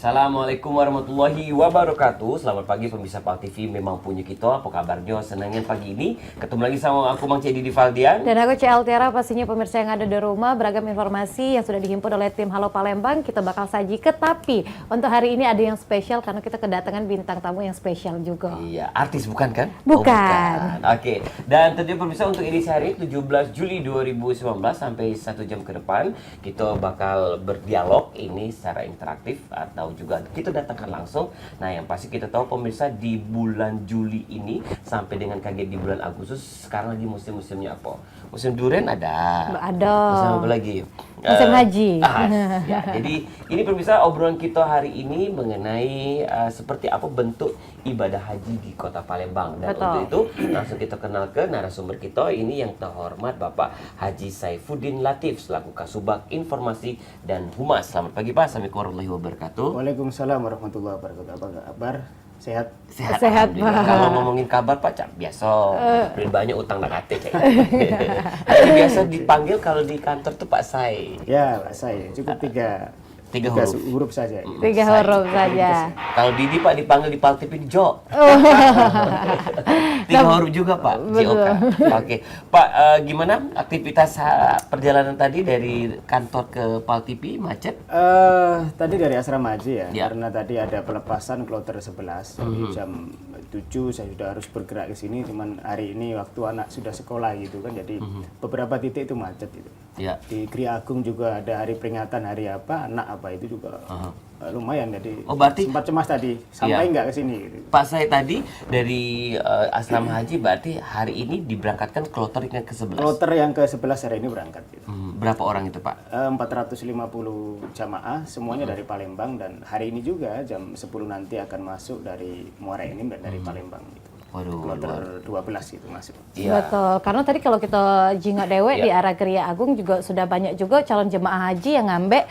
Assalamualaikum warahmatullahi wabarakatuh. Selamat pagi pemirsa PAL TV. Memang punya kita, apa kabarnya? Senangnya pagi ini ketemu lagi sama aku Mang Cedi di Valdian. Dan aku CL Tiara, pastinya pemirsa yang ada di rumah. Beragam informasi yang sudah dihimpun oleh tim Halo Palembang kita bakal sajikan. Tapi untuk hari ini ada yang spesial karena kita kedatangan bintang tamu yang spesial juga. Iya, artis bukan kan? Bukan. Bukan. Oke. Dan tentunya pemirsa untuk edisi hari 17 Juli 2019 sampai 1 jam ke depan kita bakal berdialog ini secara interaktif atau juga kita datangkan langsung. Nah, yang pasti kita tahu pemirsa di bulan Juli ini sampai dengan kaget di bulan Agustus, sekarang lagi musim-musimnya apa? Musim durian ada. Ada. Musim apa lagi? Musim haji. Ya, jadi ini pemirsa obrolan kita hari ini mengenai seperti apa bentuk ibadah haji di Kota Palembang. Dan Betul. untuk itu langsung kita kenal ke narasumber kita ini yang terhormat Bapak Haji Saifuddin Latif selaku Kasubag Informasi dan Humas. Selamat pagi Pak. Assalamualaikum warahmatullahi wabarakatuh. Waalaikumsalam warahmatullahi wabarakatuh. Apa kabar? Sehat? Sehat, Sehat, alhamdulillah. Pak. Kalau ngomongin kabar Pak, Cak, biasa. Beri banyak utang nakate. Tapi biasa dipanggil kalau di kantor tuh Pak Sai. Ya, Pak saya cukup tiga huruf saja. Mm. 3 huruf saja. Kalau Didi Pak dipanggil di PAL TV di Jo. 3 huruf juga Pak. JOK. Oke. Pak, gimana aktivitas perjalanan tadi dari kantor ke PAL TV macet? Tadi dari asrama haji ya, Ya. karena tadi ada pelepasan kloter 11. Jadi jam 7 saya sudah harus bergerak ke sini, cuman hari ini waktu anak sudah sekolah gitu kan, jadi beberapa titik itu macet gitu. Ya. Di Gri Agung juga ada hari peringatan hari apa, anak apa itu juga lumayan, jadi Oh, berarti- sempat cemas tadi, sampai Iya. nggak ke sini gitu. Pak saya tadi dari asrama haji berarti hari ini diberangkatkan kloter yang ke-11. Kloter yang ke-11 hari ini berangkat gitu. Berapa orang itu Pak? 450 jamaah semuanya dari Palembang, dan hari ini juga jam 10 nanti akan masuk dari Muara Enim dan dari Palembang gitu. Waduh, Kloter 12 gitu masuk. Iya. Betul, karena tadi kalau kita jingak dewek Iya. di arah Geria Agung juga sudah banyak juga calon jemaah haji yang ngambil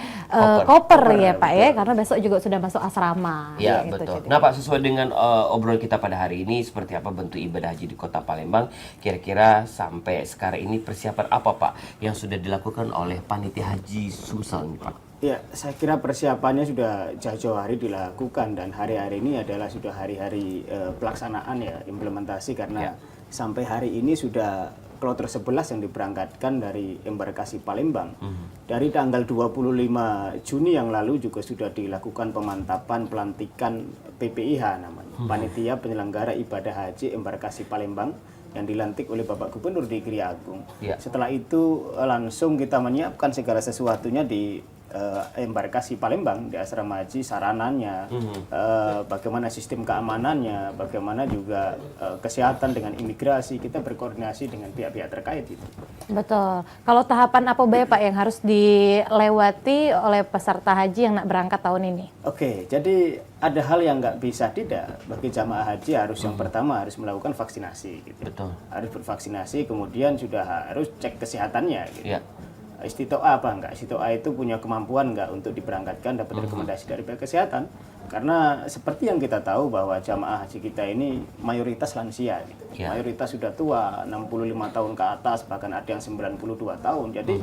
Koper. koper ya Pak ya, karena besok juga sudah masuk asrama. Ya, gitu, betul. jadi. Nah Pak, sesuai dengan obrolan kita pada hari ini, seperti apa bentuk ibadah haji di Kota Palembang, kira-kira sampai sekarang ini persiapan apa Pak yang sudah dilakukan oleh Panitia Haji Sumsel ini Pak? Ya, saya kira persiapannya sudah jauh-jauh hari dilakukan, dan hari-hari ini adalah sudah hari-hari pelaksanaan ya, implementasi, karena sampai hari ini sudah kloter 11 yang diberangkatkan dari embarkasi Palembang. Dari tanggal 25 Juni yang lalu juga sudah dilakukan pemantapan pelantikan PPIH namanya, Panitia Penyelenggara Ibadah Haji Embarkasi Palembang, yang dilantik oleh Bapak Gubernur di Gri Agung. Ya. Setelah itu langsung kita menyiapkan segala sesuatunya di embarkasi Palembang, di asrama haji, sarananya, bagaimana sistem keamanannya, bagaimana juga kesehatan dengan imigrasi, kita berkoordinasi dengan pihak-pihak terkait itu. Betul. Kalau tahapan apa Pak yang harus dilewati oleh peserta haji yang nak berangkat tahun ini? Oke, jadi ada hal yang nggak bisa tidak bagi jamaah haji, harus yang pertama harus melakukan vaksinasi gitu. Betul. Harus bervaksinasi, kemudian sudah harus cek kesehatannya gitu. Ya. Istitoa apa enggak? Istitoa itu punya kemampuan enggak untuk diberangkatkan, dapat rekomendasi dari pihak kesehatan. Karena seperti yang kita tahu bahwa jamaah haji kita ini mayoritas lansia gitu. Ya. Mayoritas sudah tua, 65 tahun ke atas, bahkan ada yang 92 tahun. Jadi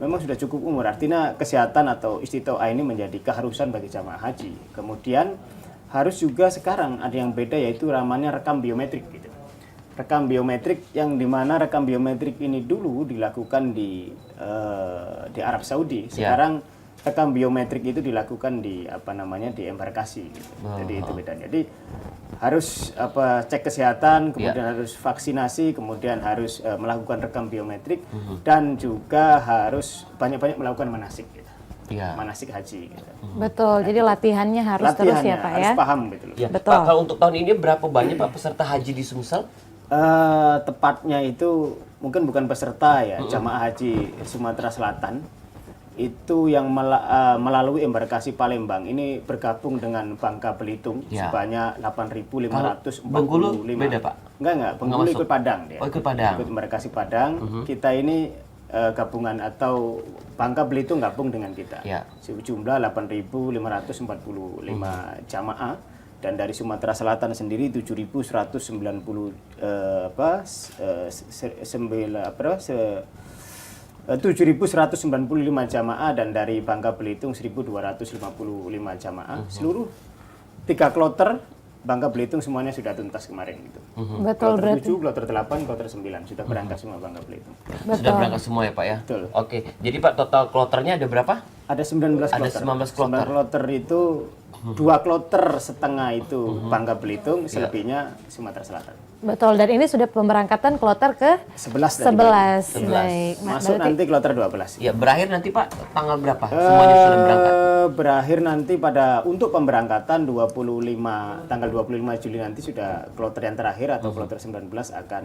memang sudah cukup umur. Artinya kesehatan atau istitoa ini menjadi keharusan bagi jamaah haji. Kemudian harus juga sekarang ada yang beda, yaitu namanya rekam biometrik gitu. Rekam biometrik, yang dimana rekam biometrik ini dulu dilakukan di Arab Saudi. Sekarang rekam biometrik itu dilakukan di di embarkasi gitu. Jadi itu bedanya. Jadi harus cek kesehatan, kemudian harus vaksinasi, kemudian harus melakukan rekam biometrik, dan juga harus banyak-banyak melakukan manasik gitu. Ya. Manasik haji gitu. Betul, jadi latihannya harus terus ya Pak harus ya? paham gitu loh. Ya. Betul. Pak, kalau untuk tahun ini berapa banyak Pak peserta haji di Sumsel? Tepatnya itu mungkin bukan peserta ya, jamaah haji Sumatera Selatan itu yang melalui embarkasi Palembang ini bergabung dengan Bangka Belitung sebanyak 8.545. Bengkulu beda Pak? Enggak, Bengkulu ikut Padang dia. Oh, ikut Padang. Ikut embarkasi Padang. Kita ini gabungan atau Bangka Belitung gabung dengan kita. Ya. Jumlah 8.545 jamaah. Dan dari Sumatera Selatan sendiri 7.190 7.195 jamaah dan dari Bangka Belitung 1.255 jamaah. Seluruh 3 kloter Bangka Belitung semuanya sudah tuntas kemarin gitu. Betul, Kloter berarti. 7, kloter 8, kloter 9 sudah berangkat semua Bangka Belitung. Sudah berangkat semua ya Pak ya? Betul. Oke, jadi Pak total kloternya ada berapa? Ada 19 Ada kloter. 19 kloter. 9 kloter itu 2 kloter setengah itu Bangka Belitung, selebihnya Sumatera Selatan. Betul, dan ini sudah pemberangkatan kloter ke 11 dari 11. 11. Baik. Masuk nanti kloter 12. Ya, berakhir nanti Pak tanggal berapa? Semuanya sudah berangkat. Berakhir nanti untuk pemberangkatan tanggal 25 Juli nanti sudah kloter yang terakhir atau kloter 19 akan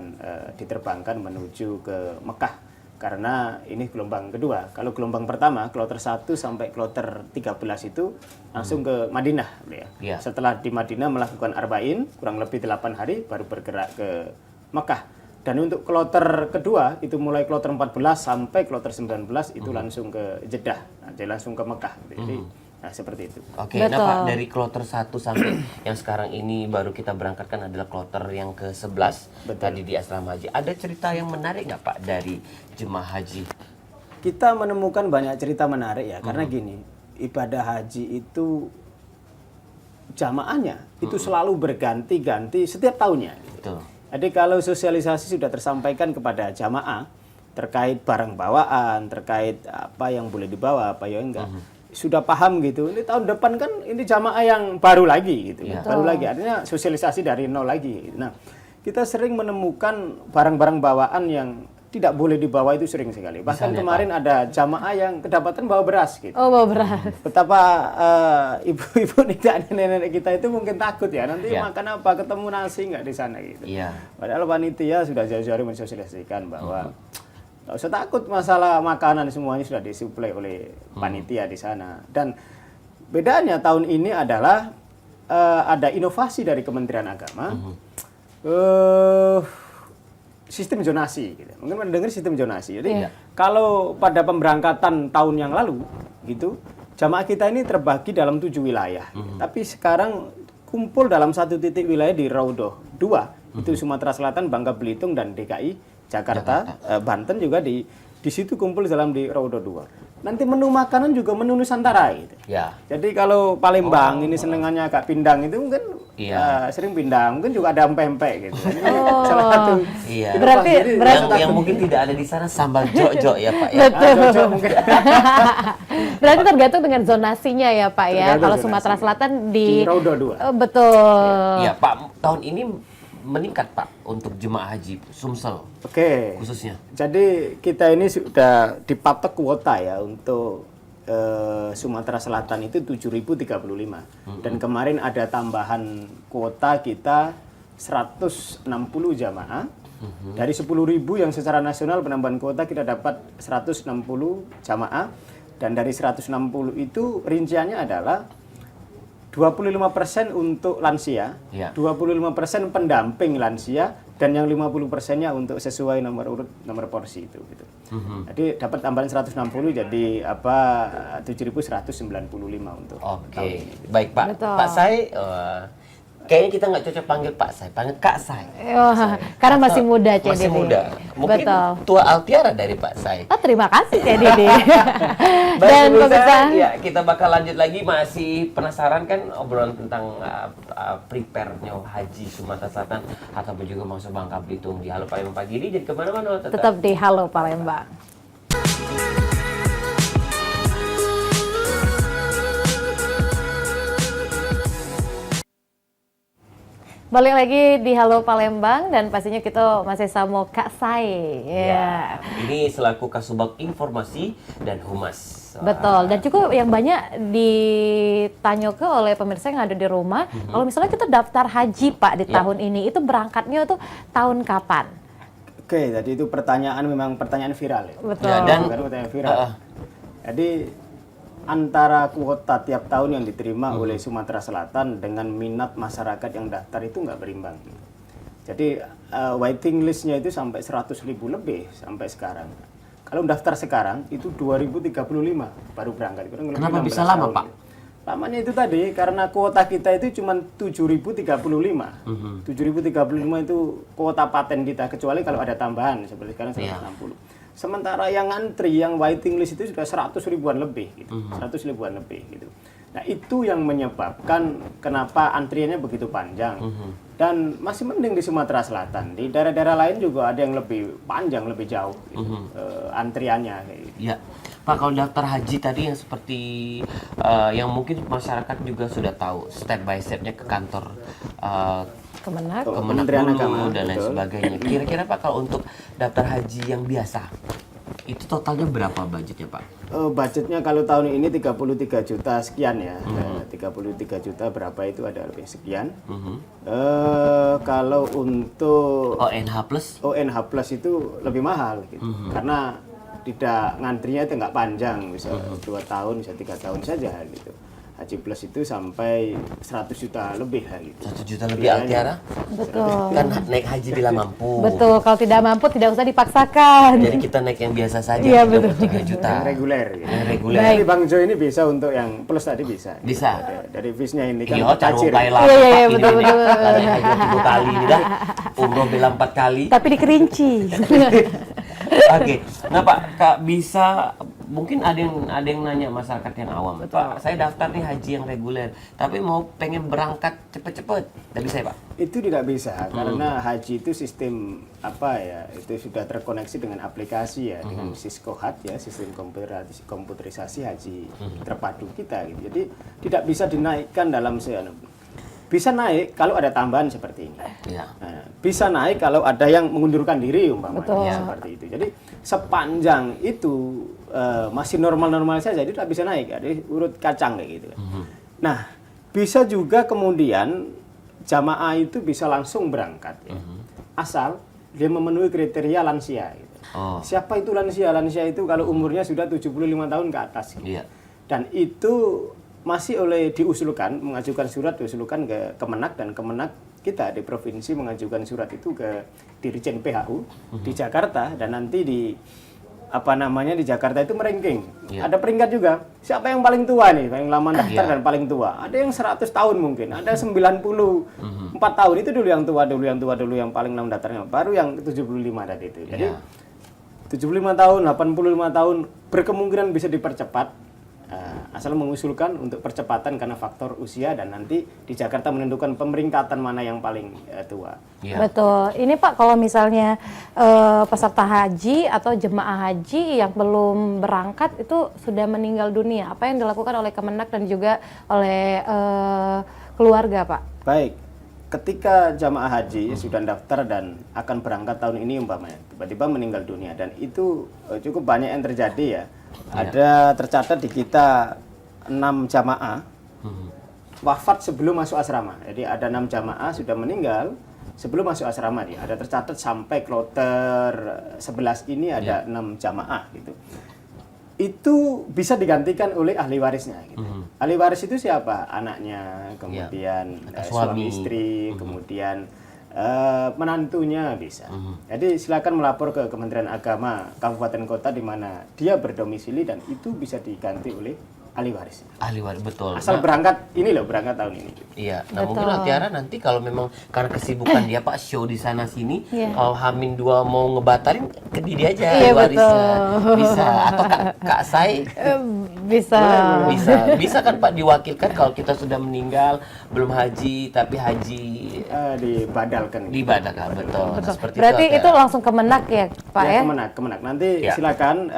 diterbangkan menuju ke Mekah. Karena ini gelombang kedua. Kalau gelombang pertama, kloter 1 sampai kloter 13 itu langsung ke Madinah. Ya. Ya. Setelah di Madinah melakukan arba'in, kurang lebih 8 hari, baru bergerak ke Mekah. Dan untuk kloter kedua, itu mulai kloter 14 sampai kloter 19, itu langsung ke Jeddah. Jadi langsung ke Mekah. Jadi, nah seperti itu. Oke, nah Pak, dari kloter 1 sampai yang sekarang ini baru kita berangkatkan adalah kloter yang ke-11 tadi di asrama haji. Ada cerita yang menarik nggak Pak dari jemaah haji? Kita menemukan banyak cerita menarik ya, karena gini, ibadah haji itu jamaahnya itu selalu berganti-ganti setiap tahunnya. Betul. Jadi kalau sosialisasi sudah tersampaikan kepada jamaah terkait barang bawaan, terkait apa yang boleh dibawa, apa yang enggak, sudah paham gitu. Ini tahun depan kan ini jamaah yang baru lagi gitu, baru lagi. Artinya sosialisasi dari nol lagi. Nah, kita sering menemukan barang-barang bawaan yang tidak boleh dibawa itu sering sekali. Bahkan Misalnya, kemarin ada jamaah yang kedapatan bawa beras gitu. Oh, bawa beras. Betapa ibu-ibu nenek-nenek kita itu mungkin takut ya, nanti Ya. makan apa, ketemu nasi nggak di sana gitu. Iya. Padahal panitia sudah jauh-jauh hari mensosialisasikan bahwa nggak usah takut masalah makanan, semuanya sudah disuplai oleh panitia di sana. Dan bedanya tahun ini adalah ada inovasi dari Kementerian Agama, sistem zonasi. Gitu. Mungkin mendengar sistem zonasi. Jadi kalau pada pemberangkatan tahun yang lalu, gitu, jamaah kita ini terbagi dalam 7 wilayah. Tapi sekarang kumpul dalam satu titik wilayah di Raudoh 2, itu Sumatera Selatan, Bangka Belitung dan DKI Jakarta. Banten juga di situ kumpul dalam di Raudoh 2. Nanti menu makanan juga menu Nusantara gitu. Ya. Jadi kalau Palembang ini senengannya agak pindang itu mungkin sering pindang, mungkin juga ada empek-empek gitu. Ini salah satu. Iya. Berarti Yang mungkin tidak ada di sana sambal jok-jok ya Pak ya. betul. Mungkin. Berarti tergantung dengan zonasinya ya Pak ya. Tergantung Kalau zonasi. Sumatera Selatan Di Raudoh 2. Betul. Iya Pak, tahun ini meningkat Pak untuk jemaah haji Sumsel Oke. khususnya. Jadi kita ini sudah dipatok kuota ya untuk Sumatera Selatan itu 7.035. Dan kemarin ada tambahan kuota kita 160 jamaah. Dari 10.000 yang secara nasional penambahan kuota kita dapat 160 jamaah. Dan dari 160 itu rinciannya adalah 25% untuk lansia, Ya. 25% pendamping lansia, dan yang 50%-nya untuk sesuai nomor urut, nomor porsi itu gitu. Jadi dapat tambahan 160 jadi 7.195 untuk tahun Oke, ini. baik Pak. Betul. Pak Sai, kayaknya kita nggak cocok panggil Pak Sai, panggil Kak Sai. Karena masih muda Cik Masih Didi. muda. Mungkin Betul. tua Altiara dari Pak Sai. Oh, terima kasih Cik Didi. Baik, Dan pemirsa, pemirsa, ya kita bakal lanjut lagi, masih penasaran kan obrolan tentang prepare-nya haji Sumatera Selatan ataupun juga masuk Bangka Belitung di Halo Palembang pagi ini. Jadi kemana-mana tetap di Halo Palembang. Balik lagi di Halo Palembang dan pastinya kita masih sama Kak Sai. Ya, ini selaku Kasubag Informasi dan Humas. Betul, dan juga yang banyak ditanya ke oleh pemirsa yang ada di rumah, kalau misalnya kita daftar haji Pak di tahun ini, itu berangkatnya itu tahun kapan? Oke, jadi itu memang pertanyaan viral ya. Betul. Ya, dan Bukan pertanyaan viral. Jadi antara kuota tiap tahun yang diterima oleh Sumatera Selatan dengan minat masyarakat yang daftar itu nggak berimbang. Jadi waiting listnya itu sampai 100.000 lebih sampai sekarang. Kalau daftar sekarang itu 2035 baru berangkat. Kenapa bisa lama, Pak? Lamanya itu tadi karena kuota kita itu cuma 7.035. 7.035 itu kuota paten kita, kecuali kalau ada tambahan seperti sekarang 160. Sementara yang antri, yang waiting list itu sudah 100 ribuan lebih, gitu. 100 ribuan lebih, gitu. Nah itu yang menyebabkan kenapa antriannya begitu panjang. Dan masih mending di Sumatera Selatan. Di daerah-daerah lain juga ada yang lebih panjang, lebih jauh, gitu, antriannya. Gitu. Ya, Pak, kalau daftar haji tadi yang seperti yang mungkin masyarakat juga sudah tahu step by stepnya ke kantor Kemenak. Kementerian dulu Agama, dan lain betul. sebagainya. Kira-kira Pak kalau untuk daftar haji yang biasa itu totalnya berapa budgetnya Pak? Budgetnya kalau tahun ini 33 juta sekian ya. 33 juta berapa itu ada lebih sekian. Kalau untuk ONH plus? ONH plus itu lebih mahal gitu. Karena tidak ngantrinya itu nggak panjang, bisa 2 tahun, bisa 3 tahun saja gitu. Haji plus itu sampai 100 juta lebih lah gitu. 1 juta lebih Biayanya. Altiara? Betul. Kan naik haji bila mampu. Betul, kalau tidak mampu tidak usah dipaksakan. Jadi kita naik yang biasa saja, Iya, 33 juta. Yang reguler gitu. Yang reguler. Tapi Bang Jo ini bisa untuk yang plus tadi bisa. Bisa. Dari visnya ini kan Iya, tajir. carupai lah. Iya, iya, Pak, betul, ini betul. Lari haji 3 kali nih dah. Umroh bila 4 kali. Tapi dikerinci. Oke, nah Pak, Kak bisa mungkin ada yang nanya masyarakat yang awam. Pak, saya daftar nih haji yang reguler, tapi mau pengen berangkat cepet-cepet, tidak bisa ya Pak? Itu tidak bisa karena haji itu sistem apa ya? Itu sudah terkoneksi dengan aplikasi ya, dengan Siskohat ya, sistem komputerisasi haji terpadu kita gitu. Jadi tidak bisa dinaikkan dalam bisa naik kalau ada tambahan seperti ini. Iya. Nah, bisa naik kalau ada yang mengundurkan diri umpamanya Betul. seperti itu. Jadi sepanjang itu masih normal-normal saja, itu tidak bisa naik. Jadi urut kacang kayak gitu. Nah, bisa juga kemudian jamaah itu bisa langsung berangkat ya. Asal dia memenuhi kriteria lansia gitu. Oh. Siapa itu lansia? Lansia itu kalau umurnya sudah 75 tahun ke atas gitu. Iya. Dan itu masih mengajukan surat diusulkan ke Kemenak, dan Kemenak kita di provinsi mengajukan surat itu ke Dirjen PHU di Jakarta, dan nanti di di Jakarta itu meranking. Iya. Ada peringkat juga. Siapa yang paling tua nih, paling lama daftar dan paling tua. Ada yang 100 tahun mungkin, ada 94 tahun. Itu dulu yang tua dulu yang paling lama daftarnya. Baru yang 75 tadi itu. Jadi 75 tahun, 85 tahun berkemungkinan bisa dipercepat. Asal mengusulkan untuk percepatan karena faktor usia, dan nanti di Jakarta menentukan pemeringkatan mana yang paling tua. Iya. Betul. Ini Pak, kalau misalnya peserta haji atau jemaah haji yang belum berangkat itu sudah meninggal dunia, apa yang dilakukan oleh Kemenak dan juga oleh keluarga Pak? Baik, ketika jamaah haji sudah daftar dan akan berangkat tahun ini umpamanya tiba-tiba meninggal dunia, dan itu cukup banyak yang terjadi ya. Ada tercatat di kita 6 jamaah wafat sebelum masuk asrama. Jadi ada 6 jamaah sudah meninggal sebelum masuk asrama dia. Ada tercatat sampai kloter 11 ini ada 6 jamaah gitu. Itu bisa digantikan oleh ahli warisnya gitu. Ahli waris itu siapa? Anaknya, kemudian suami istri, kemudian menantunya bisa. Jadi silakan melapor ke Kementerian Agama kabupaten kota di mana dia berdomisili, dan itu bisa diganti oleh ahli waris. Ahli waris, betul. Asal berangkat berangkat tahun ini. Iya, nah mungkin Altiara nanti kalau memang karena kesibukan dia Pak show di sana sini, kalau Hamin 2 mau ngebatalin ke dia aja Iya, warisnya. betul. Bisa, atau Kak Sai Bisa. bisa kan Pak diwakilkan kalau kita sudah meninggal belum haji tapi haji Dibadalkan. dibadalkan, betul. Nah, seperti Berarti itu Altiara. langsung Kemenak ya Pak ya? Kemenak. Nanti silakan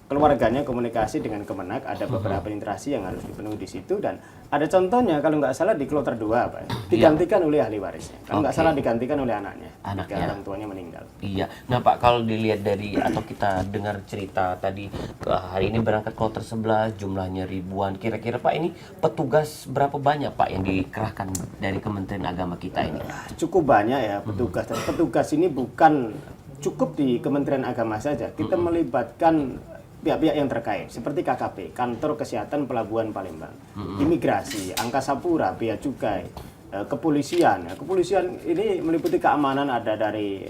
keluarganya komunikasi dengan Kemenak, ada beberapa interaksi yang harus dipenuhi di situ, dan ada contohnya kalau nggak salah di kloter 2 Pak, digantikan oleh ahli warisnya. Kalau nggak salah digantikan oleh anaknya. Jika orang tuanya meninggal. Iya. Nah Pak, kalau dilihat dari atau kita dengar cerita tadi hari ini berangkat kloter 11 jumlahnya ribuan. Kira-kira Pak ini petugas berapa banyak Pak yang dikerahkan dari Kementerian Agama kita ini? Cukup banyak ya petugas. Dan petugas ini bukan cukup di Kementerian Agama saja. Kita melibatkan pihak-pihak yang terkait seperti KKP, Kantor Kesehatan Pelabuhan Palembang, Imigrasi, Angkasa Pura, Bea Cukai, Kepolisian. Kepolisian ini meliputi keamanan, ada dari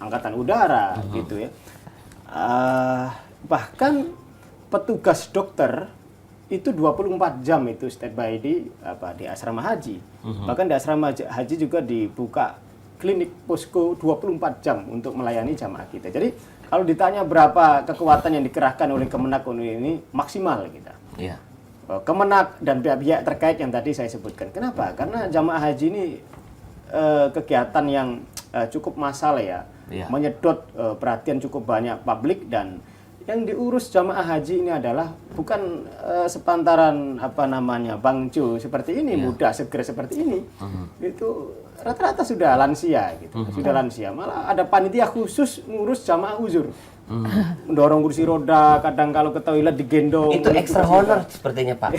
Angkatan Udara gitu ya. Bahkan petugas dokter itu 24 jam itu standby di asrama haji. Bahkan di asrama haji juga dibuka klinik posko 24 jam untuk melayani jamaah kita. Jadi kalau ditanya berapa kekuatan yang dikerahkan oleh Kemenak ini maksimal kita. Iya. Kemenak dan pihak-pihak terkait yang tadi saya sebutkan. Kenapa? Karena jamaah haji ini kegiatan yang cukup massal ya, Iya. menyedot perhatian cukup banyak publik, dan yang diurus jamaah haji ini adalah bukan sepantaran bangjo seperti ini, muda seger seperti ini. Itu rata-rata sudah lansia gitu, sudah lansia. Malah ada panitia khusus ngurus jamaah uzur. Mendorong kursi roda, kadang kalau ke toilet digendong. Itu extra honor sepertinya, Pak.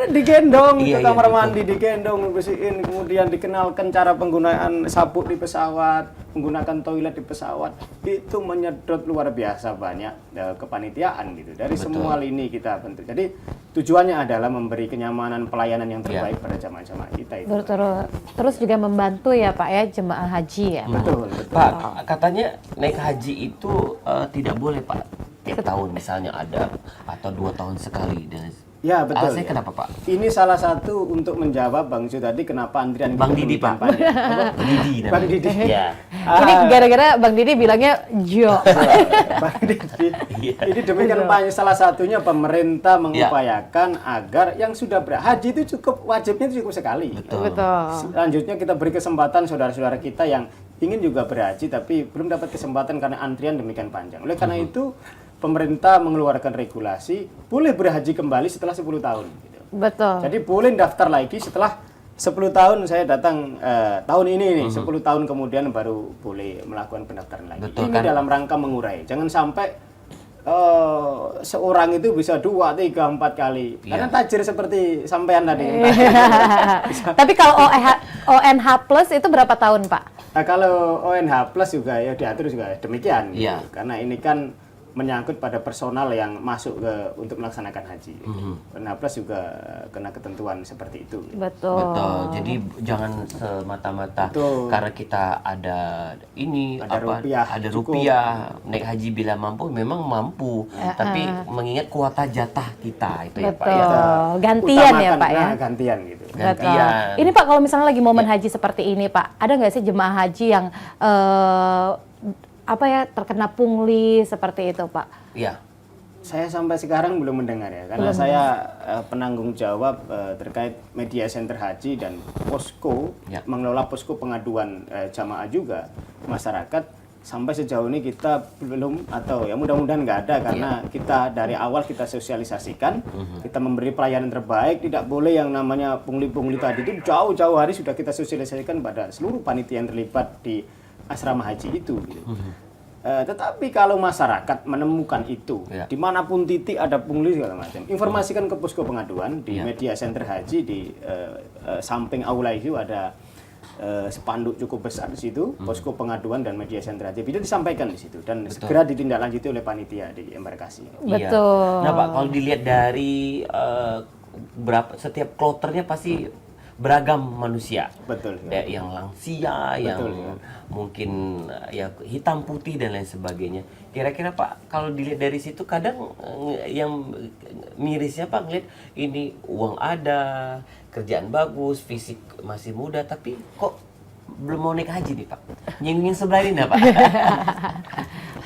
Digendong Iya, ke kamar iya, mandi, digendong, bersihin, kemudian dikenalkan cara penggunaan sabuk di pesawat, menggunakan toilet di pesawat. Itu menyedot luar biasa banyak kepanitiaan gitu. Dari semua lini kita bentuk. Jadi tujuannya adalah memberi kenyamanan pelayanan yang terbaik pada jamaah-jamaah kita itu. Terus juga membantu ya Pak ya jemaah haji ya. Betul, betul. Pak, katanya naik haji itu tidak boleh, Pak. Tiap tahun misalnya ada, atau 2 tahun sekali. Dan Ya betul. alasannya Ya. kenapa, Pak? Ini salah satu untuk menjawab Bang Ju tadi kenapa antrian Bang kita Didi, demikian Pak. panjang. Apa? Didi namanya. Bang Didi. Ya. Ini gara-gara Bang Didi bilangnya Jo. Bang Didi. Iya. Ini demikian panjang, salah satunya pemerintah mengupayakan agar yang sudah berhaji itu cukup, wajibnya itu cukup sekali. Betul. Selanjutnya kita beri kesempatan saudara-saudara kita yang ingin juga berhaji tapi belum dapat kesempatan karena antrian demikian panjang. Oleh karena itu pemerintah mengeluarkan regulasi boleh berhaji kembali setelah 10 tahun. Gitu. Betul. Jadi boleh daftar lagi setelah 10 tahun saya datang tahun ini nih, 10 tahun kemudian baru boleh melakukan pendaftaran lagi. Betul, Ini kan? dalam rangka mengurai. Jangan sampai seorang itu bisa 2, 3, 4 kali. Karena tajir seperti sampean tadi. Tapi kalau ONH plus itu berapa tahun Pak? Nah, kalau ONH plus juga ya diatur juga demikian. Gitu. Iya. Karena ini kan menyangkut pada personal yang masuk untuk melaksanakan haji. ONH plus juga kena ketentuan seperti itu. Betul. Betul. Jadi jangan semata-mata Betul. karena kita ada ini Ada rupiah, ada cukup. rupiah, naik haji bila mampu memang mampu, tapi mengingat kuota jatah kita itu ya Pak ya. Betul. Gantian ya Utamakan, Pak ya. Gantian gitu. Gantian. Ini Pak kalau misalnya lagi momen haji seperti ini Pak, ada nggak sih jemaah haji yang terkena pungli seperti itu Pak? Iya. Saya sampai sekarang belum mendengar ya, karena saya penanggung jawab terkait media center haji dan posko, Ya. mengelola posko pengaduan jamaah juga masyarakat. Sampai sejauh ini kita belum, atau ya mudah-mudahan nggak ada, karena kita dari awal kita sosialisasikan, kita memberi pelayanan terbaik, tidak boleh yang namanya pungli-pungli tadi itu jauh-jauh hari sudah kita sosialisasikan pada seluruh panitia yang terlibat di asrama haji itu. Gitu. Tetapi kalau masyarakat menemukan itu, Ya. dimanapun titik ada pungli segala macam, informasikan ke posko pengaduan di media center haji, di samping aula itu ada spanduk cukup besar di situ, posko pengaduan dan media center haji, itu disampaikan di situ dan segera ditindaklanjuti oleh panitia di embarkasi. Iya. Betul. Nah Pak, kalau dilihat dari setiap kloternya pasti beragam manusia. Betul. Ya, yang lansia, yang mungkin ya hitam putih dan lain sebagainya. Kira-kira Pak, kalau dilihat dari situ kadang yang mirisnya Pak ngeliat ini uang ada, kerjaan bagus, fisik masih muda, tapi kok belum mau naik haji nih Pak. Nyinggungin sebelah ini Pak.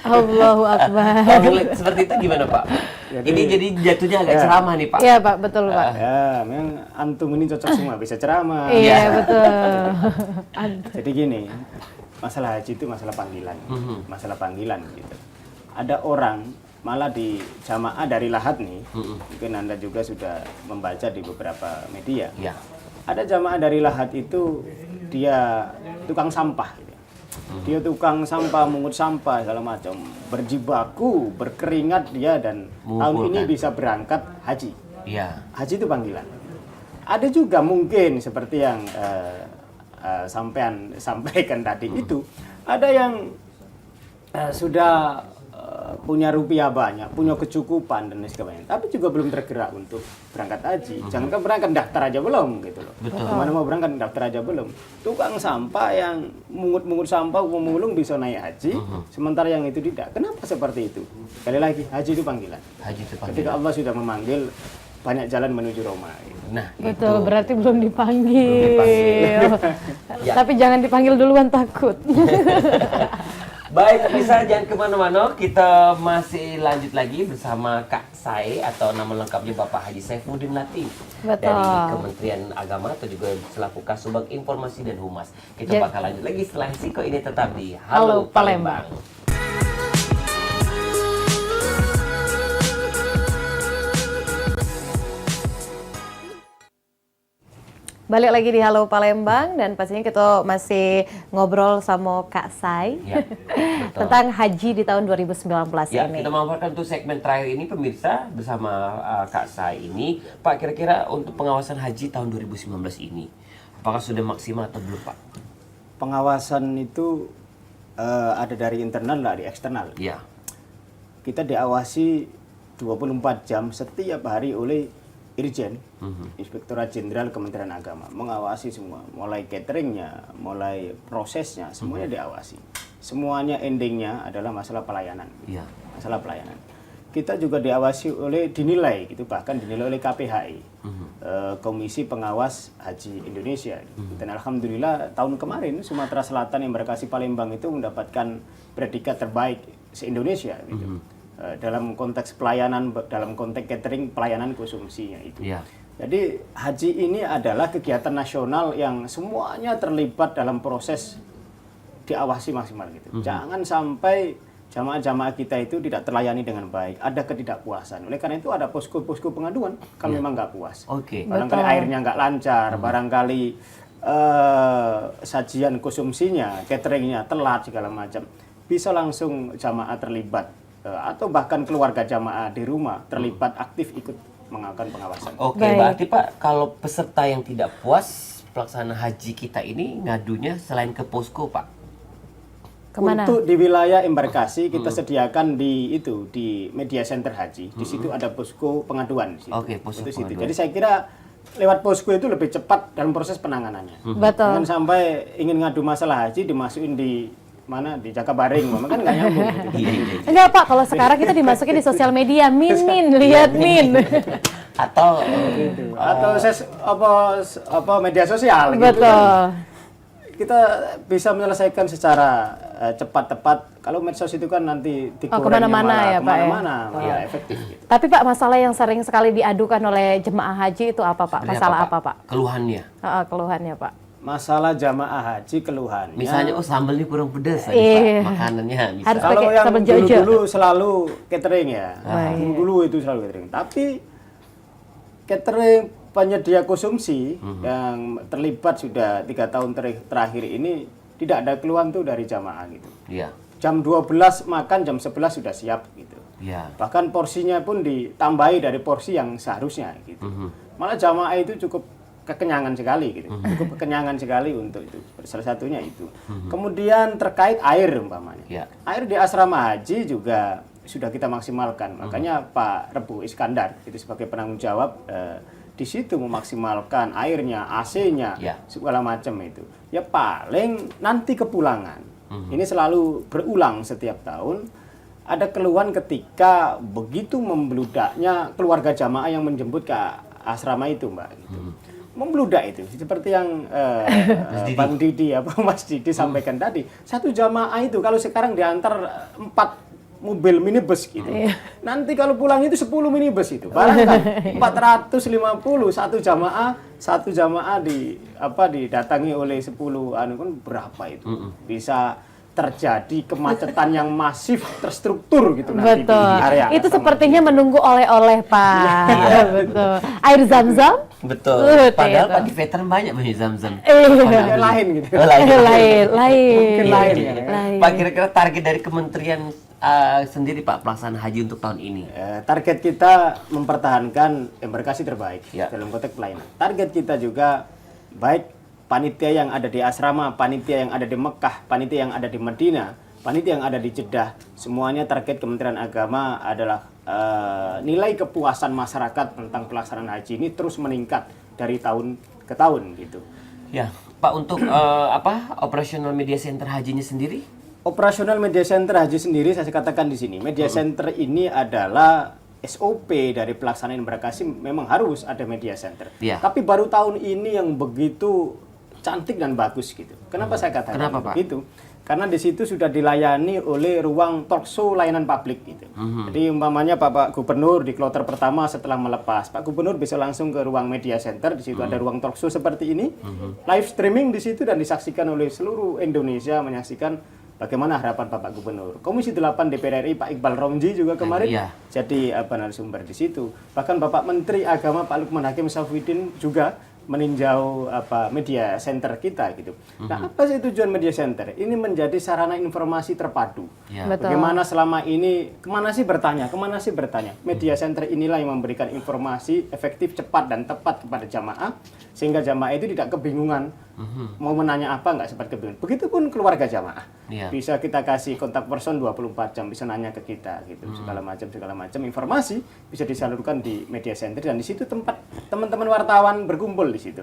Allahu Akbar. Kalau ngeliat seperti itu gimana Pak? Ini jadi jatuhnya agak ceramah nih Pak. Iya Pak, betul Pak. Ya, memang antum ini cocok semua, bisa ceramah. Iya betul. Jadi gini, masalah haji itu masalah panggilan, masalah panggilan gitu. Ada orang malah di jamaah dari Lahat nih, mungkin Anda juga sudah membaca di beberapa media. Iya. Ada jamaah dari Lahat itu dia tukang sampah, gitu. Dia tukang sampah, mungut sampah segala macam, berjibaku, berkeringat dia, dan tahun ini bisa berangkat haji. Iya. Haji itu panggilan. Ada juga mungkin seperti yang sampean sampaikan tadi itu, ada yang sudah punya rupiah banyak, punya kecukupan dan sebagainya, tapi juga belum tergerak untuk berangkat haji. Jangankan berangkat, daftar aja belum gitu loh. Betul. Kemana mau berangkat, daftar aja belum. Tukang sampah yang mungut-mungut sampah, pemulung bisa naik haji, sementara yang itu tidak. Kenapa seperti itu? Sekali lagi, haji itu panggilan. Haji itu Ketika Allah sudah memanggil, banyak jalan menuju Roma. Gitu. Nah, Betul, itu. berarti belum dipanggil. Ya. Tapi jangan dipanggil duluan, takut. Baik, bisa jangan kemana-mana. Kita masih lanjut lagi bersama Kak Sai atau nama lengkapnya Bapak Haji Saifuddin Latif Betul. dari Kementerian Agama atau juga selaku Kasubag Informasi dan Humas. Kita Ya. bakal lanjut lagi setelah Siko ini tetap di Halo Palembang. Balik lagi di Halo Palembang dan pastinya kita masih ngobrol sama Kak Sai Ya, betul. tentang haji di tahun 2019 Ya, ini. kita memanfaatkan untuk segmen terakhir ini pemirsa bersama Kak Sai ini. Pak, kira-kira untuk pengawasan haji tahun 2019 ini, apakah sudah maksimal atau belum, Pak? Pengawasan itu ada dari internal, dari eksternal. Ya. Kita diawasi 24 jam setiap hari oleh Irjen, Inspektorat Jenderal Kementerian Agama, mengawasi semua, mulai cateringnya, mulai prosesnya, semuanya diawasi. Semuanya endingnya adalah masalah pelayanan, Iya. masalah pelayanan. Kita juga diawasi dinilai, gitu, bahkan dinilai oleh KPHI, Komisi Pengawas Haji Indonesia. Dan alhamdulillah tahun kemarin Sumatera Selatan yang berkasih Palembang itu mendapatkan predikat terbaik se-Indonesia, gitu. Dalam konteks pelayanan, dalam konteks catering pelayanan konsumsinya itu. Iya. Jadi haji ini adalah kegiatan nasional yang semuanya terlibat dalam proses diawasi maksimal gitu. Jangan sampai jamaah-jamaah kita itu tidak terlayani dengan baik, ada ketidakpuasan. Oleh karena itu ada posko-posko pengaduan kalau memang nggak puas. Oke. Barangkali Betul. airnya nggak lancar, barangkali sajian konsumsinya, cateringnya telat segala macam. Bisa langsung jamaah terlibat atau bahkan keluarga jamaah di rumah terlibat aktif ikut melakukan pengawasan. Oke, Baik. berarti Pak, kalau peserta yang tidak puas pelaksanaan haji kita ini ngadunya selain ke posko, Pak? Kemana? Untuk di wilayah embarkasi kita sediakan di media center haji. Di situ ada posko pengaduan di situ. Oke, posko Untuk situ. pengaduan. Jadi saya kira lewat posko itu lebih cepat dalam proses penanganannya. Betul. Jangan sampai ingin ngadu masalah haji dimasukin di mana di Jakabaring, kan nggak nyambung. Gitu. Iya, iya. Enggak Pak, kalau sekarang kita dimasukin di sosial media, Min, lihat Min. Atau Atau media sosial. Gitu. Betul. Kita bisa menyelesaikan secara cepat tepat. Kalau medsos itu kan nanti digorengnya kemana-mana malah ya, Pak, ya? kemana-mana, malah efektif. Gitu. Tapi Pak, masalah yang sering sekali diadukan oleh jemaah haji itu apa Pak? sebenarnya Masalah apa Pak? Keluhannya. Keluhannya Pak. Masalah jamaah haji keluhannya. Misalnya, oh sambalnya kurang pedas tadi, Iya. Pak. Makanannya bisa. Harus Kalau pakai yang sambal jojo. dulu-dulu selalu catering ya. Baik. Dulu itu selalu catering. Tapi catering penyedia konsumsi yang terlibat sudah 3 tahun terakhir ini tidak ada keluhan tuh dari jamaah gitu. Iya. Jam 12 makan, jam 11 sudah siap gitu. Iya. Bahkan porsinya pun ditambahi dari porsi yang seharusnya gitu. Malah jamaah itu cukup kekenyangan sekali gitu. Cukup kekenyangan sekali untuk itu. Salah satunya itu. Kemudian terkait air umpamanya. Ya. Air di asrama haji juga sudah kita maksimalkan. Makanya Pak Rebu Iskandar itu sebagai penanggung jawab di situ memaksimalkan airnya, AC-nya, Ya. segala macam itu. Ya paling nanti kepulangan. Ini selalu berulang setiap tahun. Ada keluhan ketika begitu membludaknya keluarga jamaah yang menjemput ke asrama itu, Mbak. Gitu. Membludak itu, seperti yang Bang Didi, Mas Didi sampaikan tadi. Satu jamaah itu kalau sekarang diantar 4 mobil minibus gitu. Nanti kalau pulang itu 10 minibus itu. Bayangkan 450 satu jamaah didatangi oleh 10 kan berapa itu? Bisa terjadi kemacetan yang masif terstruktur gitu nanti Betul. di area. Itu asrama. sepertinya menunggu oleh-oleh Pak. Betul. Air zam-zam? Betul. Padahal Pak di veteran banyak banyak zam-zam. Ya, lain gitu. Oh, lain. lain. Mungkin lain ya. Lain. Pak, kira-kira target dari kementerian sendiri Pak pelaksanaan haji untuk tahun ini? Target kita mempertahankan embarkasi terbaik Ya. dalam konteks pelayanan. Target kita juga baik panitia yang ada di asrama, panitia yang ada di Mekah, panitia yang ada di Madinah, panitia yang ada di Jeddah, semuanya target Kementerian Agama adalah nilai kepuasan masyarakat tentang pelaksanaan haji ini terus meningkat dari tahun ke tahun gitu. Ya, Pak, untuk operasional media center hajinya sendiri? Operasional media center haji sendiri saya katakan di sini. Media center ini adalah SOP dari pelaksanaan embarkasi memang harus ada media center. Iya. Tapi baru tahun ini yang begitu cantik dan bagus gitu. Kenapa saya katakan Kenapa, Pak? begitu? Karena di situ sudah dilayani oleh ruang talk show layanan publik gitu. Jadi umpamanya Bapak Gubernur di kloter pertama setelah melepas, Pak Gubernur bisa langsung ke ruang media center, di situ ada ruang talk show seperti ini. Live streaming di situ dan disaksikan oleh seluruh Indonesia menyaksikan bagaimana harapan Bapak Gubernur. Komisi 8 DPR RI Pak Iqbal Romji juga kemarin Iya. jadi narasumber di situ. Bahkan Bapak Menteri Agama Pak Lukman Hakim Saifuddin juga meninjau media center kita gitu. Nah, apa sih tujuan media center? Ini menjadi sarana informasi terpadu. Ya. Betul. Bagaimana selama ini kemana sih bertanya? Media center inilah yang memberikan informasi efektif, cepat dan tepat kepada jamaah sehingga jamaah itu tidak kebingungan mau menanya apa, nggak sempat kebingungan. Begitupun keluarga jamaah. Iya. Bisa kita kasih kontak person 24 jam, bisa nanya ke kita gitu. Segala macam informasi bisa disalurkan di media center dan di situ tempat teman-teman wartawan berkumpul di situ.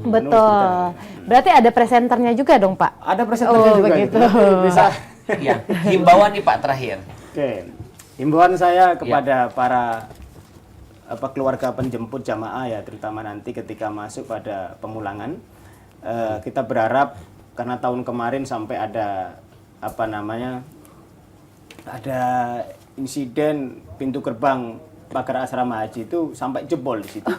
Betul. Berarti ada presenternya juga dong, Pak? Ada presenternya juga begitu. gitu. Bisa. Ya, himbauan nih Pak terakhir. Oke. Himbauan saya kepada para keluarga penjemput jamaah ya, terutama nanti ketika masuk pada pemulangan, kita berharap karena tahun kemarin sampai ada ada insiden pintu gerbang pagar asrama haji itu sampai jebol di situ.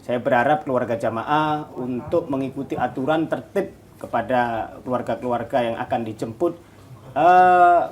Saya berharap keluarga jamaah untuk mengikuti aturan tertib kepada keluarga-keluarga yang akan dijemput.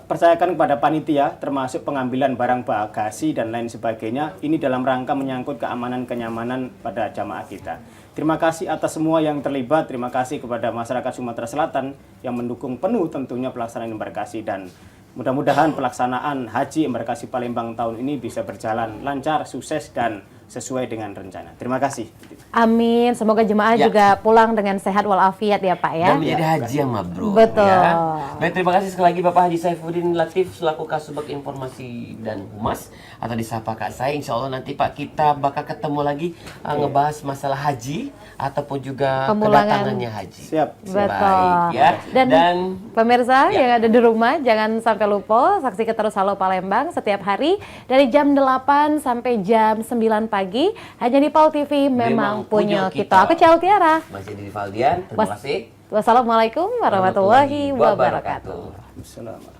Percayakan kepada panitia termasuk pengambilan barang bagasi dan lain sebagainya, ini dalam rangka menyangkut keamanan kenyamanan pada jamaah kita. Terima kasih atas semua yang terlibat, terima kasih kepada masyarakat Sumatera Selatan yang mendukung penuh tentunya pelaksanaan embarkasi, dan mudah-mudahan pelaksanaan haji embarkasi Palembang tahun ini bisa berjalan lancar, sukses dan sesuai dengan rencana. Terima kasih. Amin. Semoga jemaah Ya. juga pulang dengan sehat walafiat ya, Pak ya. Dan menjadi haji yang mabrur. Betul. Ya. Baik, terima kasih sekali lagi Bapak Haji Saifuddin Latif selaku Kasubag Informasi dan Humas, atau disapa Kak saya. Insya Allah nanti Pak kita bakal ketemu lagi ngebahas masalah haji ataupun juga Pemulangan. kedatangannya haji. Siap. Betul. Baik ya. Dan pemirsa Ya. yang ada di rumah, jangan sampai lupa saksikan terus Halo Palembang setiap hari dari jam 8 sampai jam 9 pagi hanya di PAL TV, memang punya kita. Aku Ciao Tiara. Masih di Valdian. Terima kasih. Wassalamualaikum warahmatullahi wabarakatuh. Assalamualaikum.